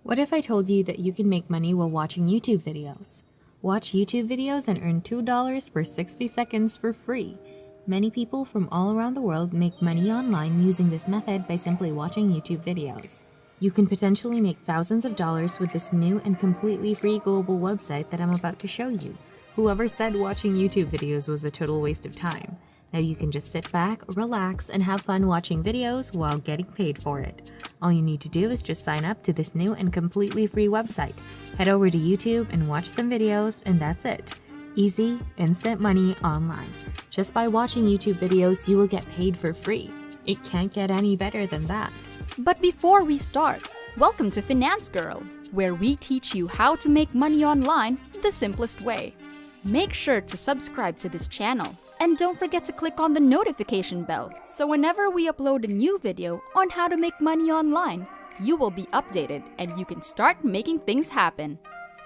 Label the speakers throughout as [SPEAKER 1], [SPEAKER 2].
[SPEAKER 1] What if I told you that you can make money while watching YouTube videos? Watch YouTube videos and earn $2 for 60 seconds for free. Many people from all around the world make money online using this method by simply watching YouTube videos. You can potentially make thousands of dollars with this new and completely free global website that I'm about to show you. Whoever said watching YouTube videos was a total waste of time? Now you can just sit back, relax, and have fun watching videos while getting paid for it. All you need to do is just sign up to this new and completely free website. Head over to YouTube and watch some videos, and that's it. Easy, instant money online. Just by watching YouTube videos, you will get paid for free. It can't get any better than that.
[SPEAKER 2] But before we start, welcome to Finance Girl, where we teach you how to make money online the simplest way. Make sure to subscribe to this channel and don't forget to click on the notification bell so whenever we upload a new video on how to make money online, you will be updated and you can start making things happen.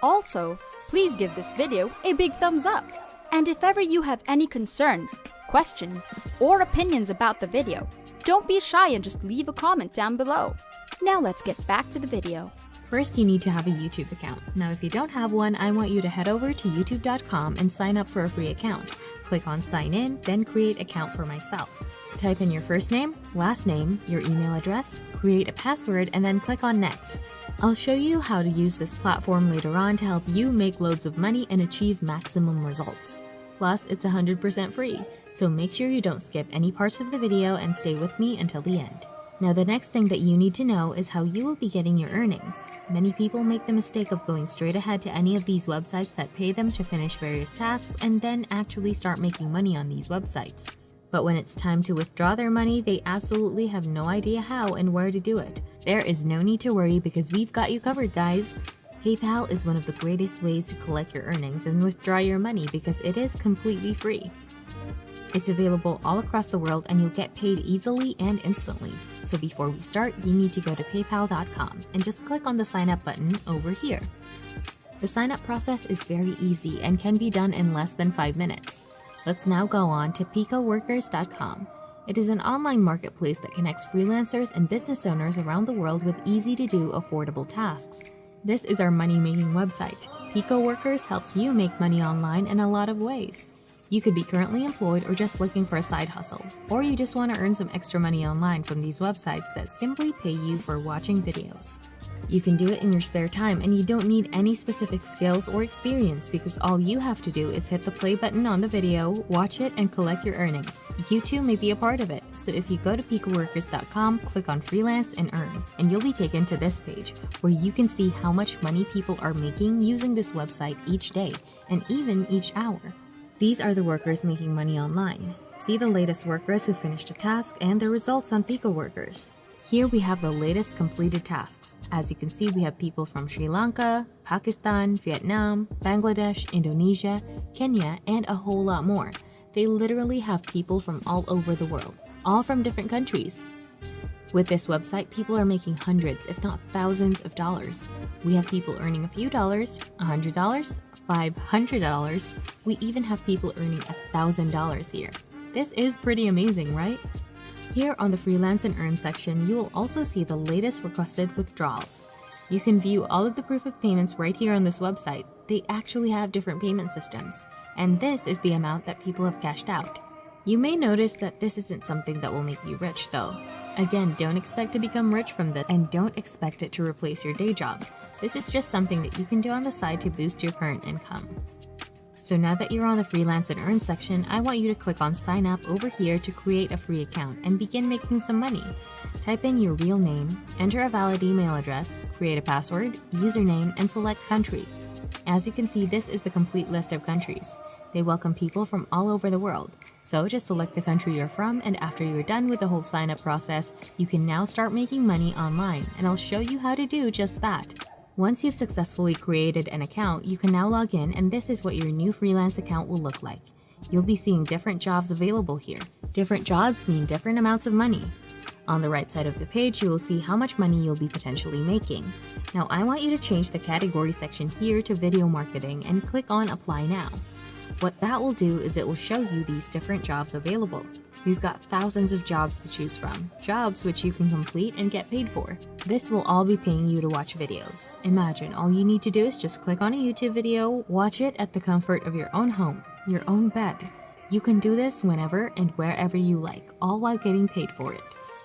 [SPEAKER 2] Also, please give this video a big thumbs up. And if ever you have any concerns, questions, or opinions about the video, don't be shy and just leave a comment down below. Now let's get back to the video.
[SPEAKER 1] First, you need to have a YouTube account. Now, if you don't have one, I want you to head over to youtube.com and sign up for a free account. Click on Sign In, then Create Account for Myself. Type in your first name, last name, your email address, create a password, and then click on Next. I'll show you how to use this platform later on to help you make loads of money and achieve maximum results. Plus, it's 100% free, so make sure you don't skip any parts of the video and stay with me until the end. Now, the next thing that you need to know is how you will be getting your earnings. Many people make the mistake of going straight ahead to any of these websites that pay them to finish various tasks and then actually start making money on these websites. But when it's time to withdraw their money, they absolutely have no idea how and where to do it. There is no need to worry because we've got you covered, guys. PayPal is one of the greatest ways to collect your earnings and withdraw your money because it is completely free. It's available all across the world and you'll get paid easily and instantly. So before we start, you need to go to paypal.com and just click on the sign up button over here. The sign up process is very easy and can be done in less than 5 minutes. Let's now go on to picoworkers.com. It is an online marketplace that connects freelancers and business owners around the world with easy to do affordable tasks. This is our money-making website. Pico Workers helps you make money online in a lot of ways. You could be currently employed or just looking for a side hustle, or you just want to earn some extra money online from these websites that simply pay you for watching videos. You can do it in your spare time and you don't need any specific skills or experience because all you have to do is hit the play button on the video, watch it, and collect your earnings. You too may be a part of it. So if you go to picoworkers.com, click on Freelance and Earn, and you'll be taken to this page where you can see how much money people are making using this website each day and even each hour. These are the workers making money online. See the latest workers who finished a task and their results on Pico Workers. Here we have the latest completed tasks. As you can see, we have people from Sri Lanka, Pakistan, Vietnam, Bangladesh, Indonesia, Kenya, and a whole lot more. They literally have people from all over the world, all from different countries. With this website, people are making hundreds, if not thousands of dollars. We have people earning a few dollars, $100, $500. We even have people earning $1,000 here. This is pretty amazing, right? Here on the Freelance and Earn section, you will also see the latest requested withdrawals. You can view all of the proof of payments right here on this website. They actually have different payment systems, and this is the amount that people have cashed out. You may notice that this isn't something that will make you rich though. Again, don't expect to become rich from this and don't expect it to replace your day job. This is just something that you can do on the side to boost your current income. So now that you're on the Freelance and Earn section, I want you to click on Sign Up over here to create a free account and begin making some money. Type in your real name, enter a valid email address, create a password, username, and select country. As you can see, this is the complete list of countries. They welcome people from all over the world. So just select the country you're from, and after you're done with the whole sign up process, you can now start making money online, and I'll show you how to do just that. Once you've successfully created an account, you can now log in, and this is what your new freelance account will look like. You'll be seeing different jobs available here. Different jobs mean different amounts of money. On the right side of the page, you will see how much money you'll be potentially making. Now, I want you to change the category section here to video marketing and click on Apply Now. What that will do is it will show you these different jobs available. We've got thousands of jobs to choose from, jobs which you can complete and get paid for. This will all be paying you to watch videos. Imagine all you need to do is just click on a YouTube video, watch it at the comfort of your own home, your own bed. You can do this whenever and wherever you like, all while getting paid for it.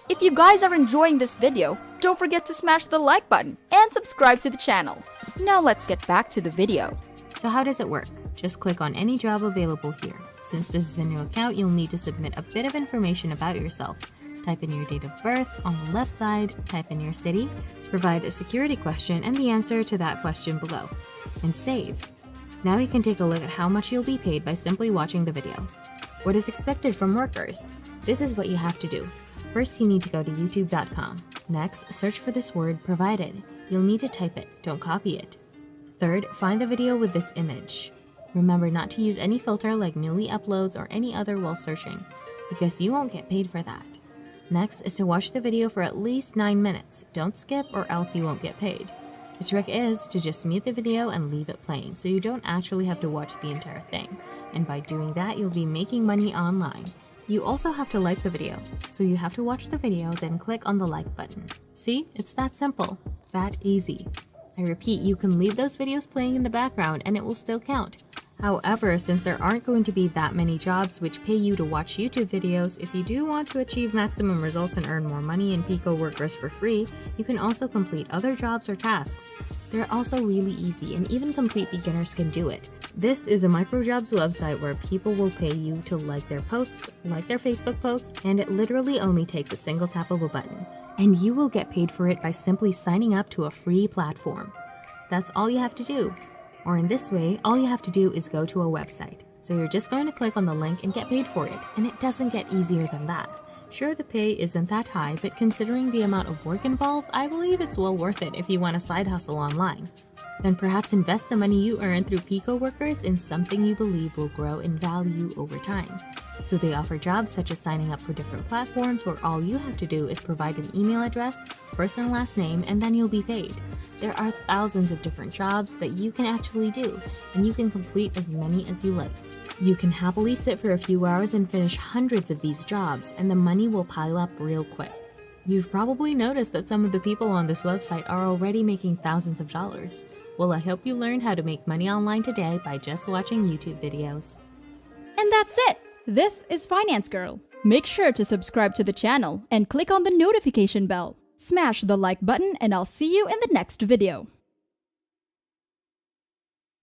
[SPEAKER 2] If you guys are enjoying this video, don't forget to smash the like button and subscribe to the channel. Now let's get back to the video.
[SPEAKER 1] So how does it work? Just click on any job available here. Since this is a new account, you'll need to submit a bit of information about yourself. Type in your date of birth on the left side, type in your city, provide a security question and the answer to that question below, and save. Now you can take a look at how much you'll be paid by simply watching the video. What is expected from workers? This is what you have to do. First, you need to go to youtube.com. Next, search for this word provided. You'll need to type it, don't copy it. Third, find the video with this image. Remember not to use any filter like newly uploads or any other while searching, because you won't get paid for that. Next is to watch the video for at least 9 minutes. Don't skip or else you won't get paid. The trick is to just mute the video and leave it playing so you don't actually have to watch the entire thing. And by doing that, you'll be making money online. You also have to like the video. So you have to watch the video, then click on the like button. See, it's that simple, that easy. I repeat, you can leave those videos playing in the background and it will still count. However, since there aren't going to be that many jobs which pay you to watch YouTube videos, if you do want to achieve maximum results and earn more money in Pico Workers for free, you can also complete other jobs or tasks. They're also really easy and even complete beginners can do it. This is a microjobs website where people will pay you to like their posts, like their Facebook posts, and it literally only takes a single tap of a button. And you will get paid for it by simply signing up to a free platform. That's all you have to do. Or in this way, all you have to do is go to a website. So you're just going to click on the link and get paid for it, and it doesn't get easier than that. Sure, the pay isn't that high, but considering the amount of work involved, I believe it's well worth it if you want a side hustle online. Then perhaps invest the money you earn through Pico Workers in something you believe will grow in value over time. So they offer jobs such as signing up for different platforms where all you have to do is provide an email address, first and last name, and then you'll be paid. There are thousands of different jobs that you can actually do, and you can complete as many as you like. You can happily sit for a few hours and finish hundreds of these jobs, and the money will pile up real quick. You've probably noticed that some of the people on this website are already making thousands of dollars. Well, I hope you learned how to make money online today by just watching YouTube videos.
[SPEAKER 2] And that's it! This is Finance Girl. Make sure to subscribe to the channel and click on the notification bell. Smash the like button and I'll see you in the next video.